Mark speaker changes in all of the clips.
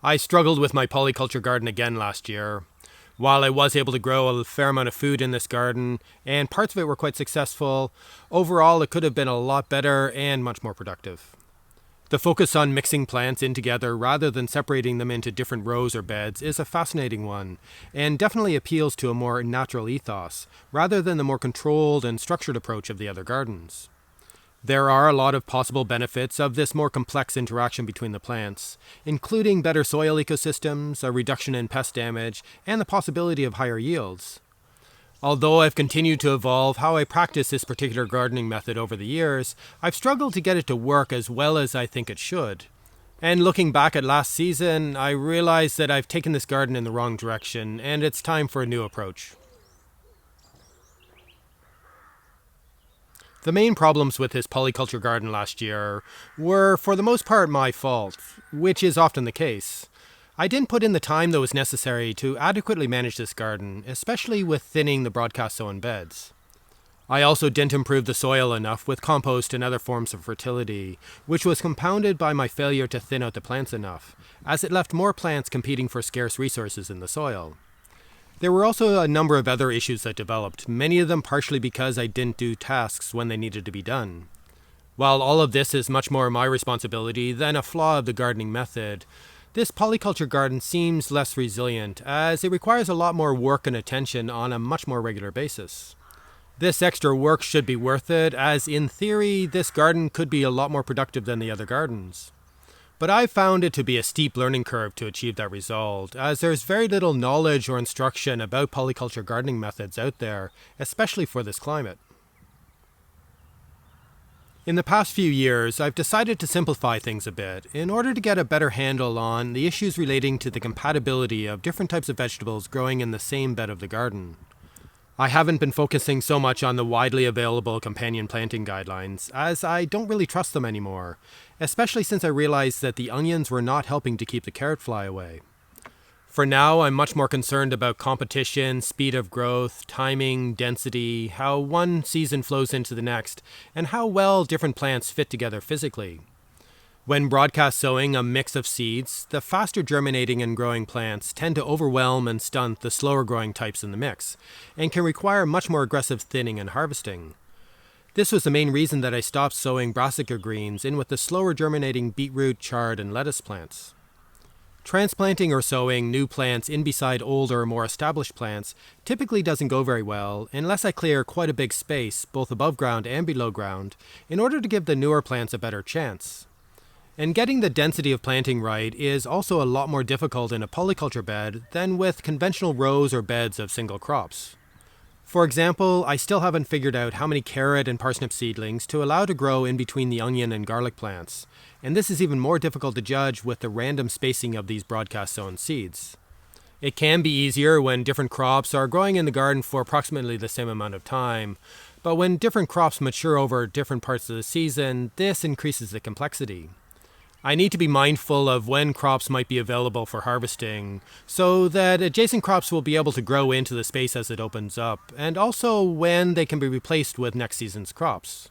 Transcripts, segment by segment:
Speaker 1: I struggled with my polyculture garden again last year. While I was able to grow a fair amount of food in this garden, and parts of it were quite successful, overall it could have been a lot better and much more productive. The focus on mixing plants in together rather than separating them into different rows or beds is a fascinating one, and definitely appeals to a more natural ethos, rather than the more controlled and structured approach of the other gardens. There are a lot of possible benefits of this more complex interaction between the plants, including better soil ecosystems, a reduction in pest damage, and the possibility of higher yields. Although I've continued to evolve how I practice this particular gardening method over the years, I've struggled to get it to work as well as I think it should. And looking back at last season, I realized that I've taken this garden in the wrong direction, and it's time for a new approach. The main problems with this polyculture garden last year were, for the most part, my fault, which is often the case. I didn't put in the time that was necessary to adequately manage this garden, especially with thinning the broadcast sown beds. I also didn't improve the soil enough with compost and other forms of fertility, which was compounded by my failure to thin out the plants enough, as it left more plants competing for scarce resources in the soil. There were also a number of other issues that developed, many of them partially because I didn't do tasks when they needed to be done. While all of this is much more my responsibility than a flaw of the gardening method, this polyculture garden seems less resilient, as it requires a lot more work and attention on a much more regular basis. This extra work should be worth it, as in theory, this garden could be a lot more productive than the other gardens. But I've found it to be a steep learning curve to achieve that result, as there's very little knowledge or instruction about polyculture gardening methods out there, especially for this climate. In the past few years, I've decided to simplify things a bit in order to get a better handle on the issues relating to the compatibility of different types of vegetables growing in the same bed of the garden. I haven't been focusing so much on the widely available companion planting guidelines, as I don't really trust them anymore, especially since I realized that the onions were not helping to keep the carrot fly away. For now, I'm much more concerned about competition, speed of growth, timing, density, how one season flows into the next, and how well different plants fit together physically. When broadcast sowing a mix of seeds, the faster germinating and growing plants tend to overwhelm and stunt the slower growing types in the mix, and can require much more aggressive thinning and harvesting. This was the main reason that I stopped sowing brassica greens in with the slower germinating beetroot, chard, and lettuce plants. Transplanting or sowing new plants in beside older, more established plants typically doesn't go very well unless I clear quite a big space, both above ground and below ground, in order to give the newer plants a better chance. And getting the density of planting right is also a lot more difficult in a polyculture bed than with conventional rows or beds of single crops. For example, I still haven't figured out how many carrot and parsnip seedlings to allow to grow in between the onion and garlic plants, and this is even more difficult to judge with the random spacing of these broadcast sown seeds. It can be easier when different crops are growing in the garden for approximately the same amount of time, but when different crops mature over different parts of the season, this increases the complexity. I need to be mindful of when crops might be available for harvesting, so that adjacent crops will be able to grow into the space as it opens up, and also when they can be replaced with next season's crops.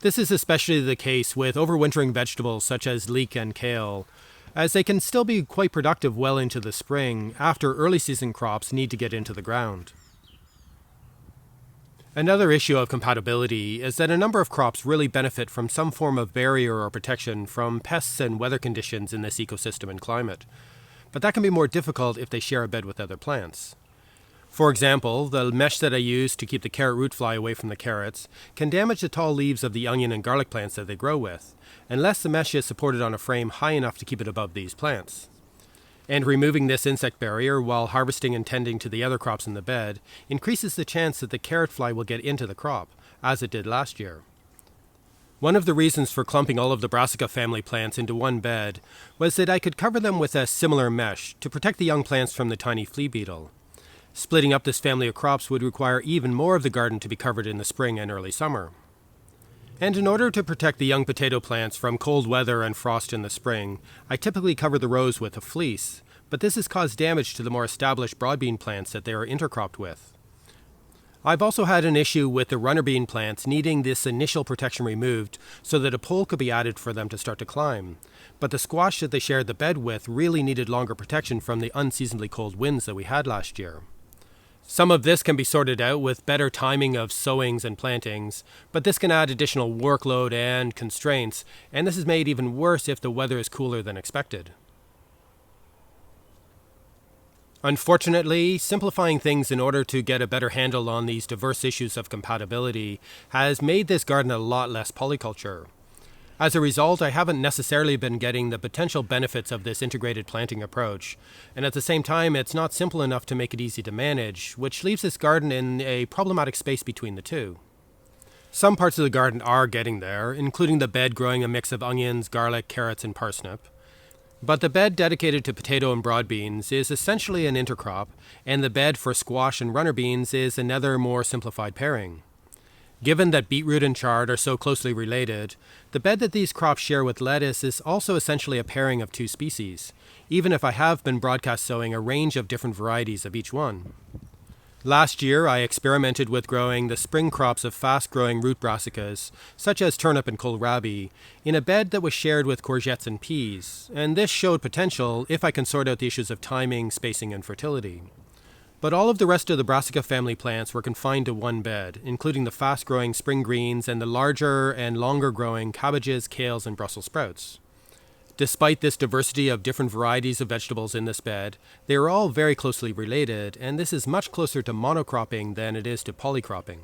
Speaker 1: This is especially the case with overwintering vegetables such as leek and kale, as they can still be quite productive well into the spring after early season crops need to get into the ground. Another issue of compatibility is that a number of crops really benefit from some form of barrier or protection from pests and weather conditions in this ecosystem and climate, but that can be more difficult if they share a bed with other plants. For example, the mesh that I use to keep the carrot root fly away from the carrots can damage the tall leaves of the onion and garlic plants that they grow with, unless the mesh is supported on a frame high enough to keep it above these plants. And removing this insect barrier while harvesting and tending to the other crops in the bed increases the chance that the carrot fly will get into the crop, as it did last year. One of the reasons for clumping all of the brassica family plants into one bed was that I could cover them with a similar mesh to protect the young plants from the tiny flea beetle. Splitting up this family of crops would require even more of the garden to be covered in the spring and early summer. And in order to protect the young potato plants from cold weather and frost in the spring, I typically cover the rows with a fleece, but this has caused damage to the more established broadbean plants that they are intercropped with. I've also had an issue with the runner bean plants needing this initial protection removed so that a pole could be added for them to start to climb. But the squash that they shared the bed with really needed longer protection from the unseasonably cold winds that we had last year. Some of this can be sorted out with better timing of sowings and plantings, but this can add additional workload and constraints, and this is made even worse if the weather is cooler than expected. Unfortunately, simplifying things in order to get a better handle on these diverse issues of compatibility has made this garden a lot less polyculture. As a result, I haven't necessarily been getting the potential benefits of this integrated planting approach, and at the same time, it's not simple enough to make it easy to manage, which leaves this garden in a problematic space between the two. Some parts of the garden are getting there, including the bed growing a mix of onions, garlic, carrots, and parsnip. But the bed dedicated to potato and broad beans is essentially an intercrop, and the bed for squash and runner beans is another more simplified pairing. Given that beetroot and chard are so closely related, the bed that these crops share with lettuce is also essentially a pairing of two species, even if I have been broadcast sowing a range of different varieties of each one. Last year, I experimented with growing the spring crops of fast-growing root brassicas, such as turnip and kohlrabi, in a bed that was shared with courgettes and peas, and this showed potential if I can sort out the issues of timing, spacing, and fertility. But all of the rest of the brassica family plants were confined to one bed, including the fast-growing spring greens and the larger and longer-growing cabbages, kales, and Brussels sprouts. Despite this diversity of different varieties of vegetables in this bed, they are all very closely related, and this is much closer to monocropping than it is to polycropping.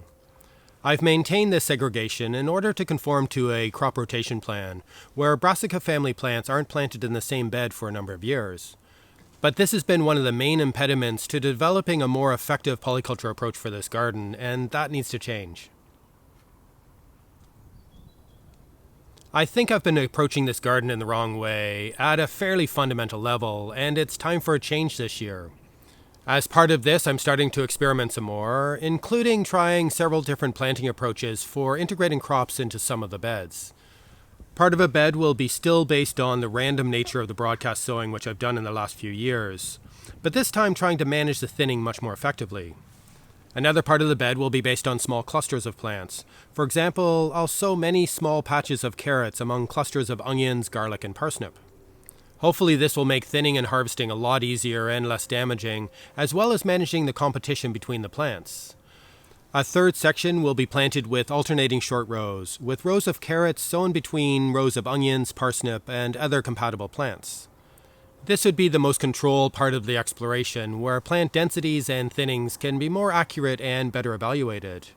Speaker 1: I've maintained this segregation in order to conform to a crop rotation plan, where brassica family plants aren't planted in the same bed for a number of years. But this has been one of the main impediments to developing a more effective polyculture approach for this garden, and that needs to change. I think I've been approaching this garden in the wrong way, at a fairly fundamental level, and it's time for a change this year. As part of this, I'm starting to experiment some more, including trying several different planting approaches for integrating crops into some of the beds. Part of a bed will be still based on the random nature of the broadcast sowing, which I've done in the last few years, but this time trying to manage the thinning much more effectively. Another part of the bed will be based on small clusters of plants. For example, I'll sow many small patches of carrots among clusters of onions, garlic, and parsnip. Hopefully this will make thinning and harvesting a lot easier and less damaging, as well as managing the competition between the plants. A third section will be planted with alternating short rows, with rows of carrots sown between rows of onions, parsnip, and other compatible plants. This would be the most controlled part of the exploration, where plant densities and thinnings can be more accurate and better evaluated.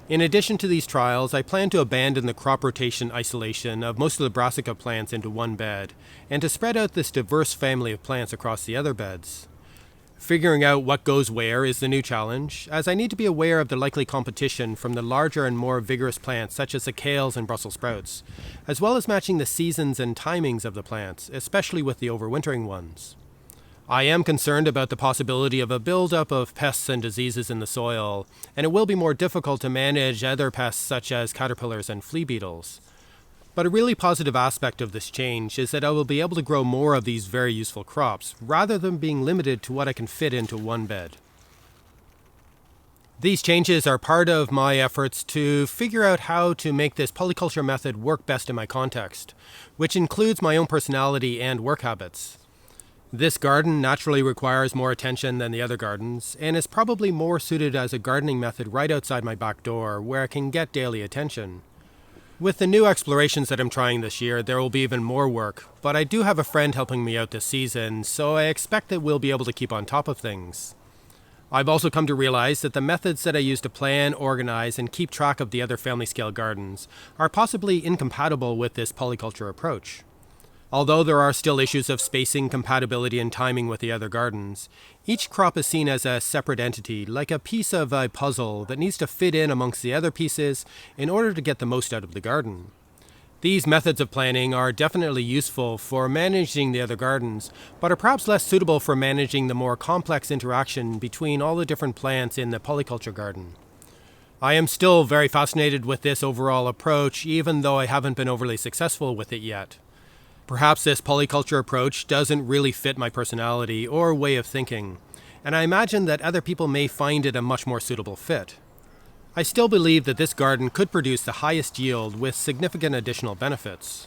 Speaker 1: In addition to these trials, I plan to abandon the crop rotation isolation of most of the brassica plants into one bed, and to spread out this diverse family of plants across the other beds. Figuring out what goes where is the new challenge, as I need to be aware of the likely competition from the larger and more vigorous plants such as the kales and Brussels sprouts, as well as matching the seasons and timings of the plants, especially with the overwintering ones. I am concerned about the possibility of a buildup of pests and diseases in the soil, and it will be more difficult to manage other pests such as caterpillars and flea beetles. But a really positive aspect of this change is that I will be able to grow more of these very useful crops, rather than being limited to what I can fit into one bed. These changes are part of my efforts to figure out how to make this polyculture method work best in my context, which includes my own personality and work habits. This garden naturally requires more attention than the other gardens, and is probably more suited as a gardening method right outside my back door, where I can get daily attention. With the new explorations that I'm trying this year, there will be even more work, but I do have a friend helping me out this season, so I expect that we'll be able to keep on top of things. I've also come to realize that the methods that I use to plan, organize, and keep track of the other family-scale gardens are possibly incompatible with this polyculture approach. Although there are still issues of spacing, compatibility, and timing with the other gardens, each crop is seen as a separate entity, like a piece of a puzzle that needs to fit in amongst the other pieces in order to get the most out of the garden. These methods of planning are definitely useful for managing the other gardens, but are perhaps less suitable for managing the more complex interaction between all the different plants in the polyculture garden. I am still very fascinated with this overall approach, even though I haven't been overly successful with it yet. Perhaps this polyculture approach doesn't really fit my personality or way of thinking, and I imagine that other people may find it a much more suitable fit. I still believe that this garden could produce the highest yield with significant additional benefits.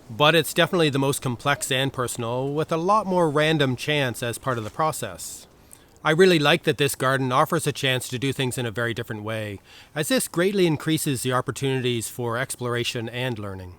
Speaker 1: But it's definitely the most complex and personal, with a lot more random chance as part of the process. I really like that this garden offers a chance to do things in a very different way, as this greatly increases the opportunities for exploration and learning.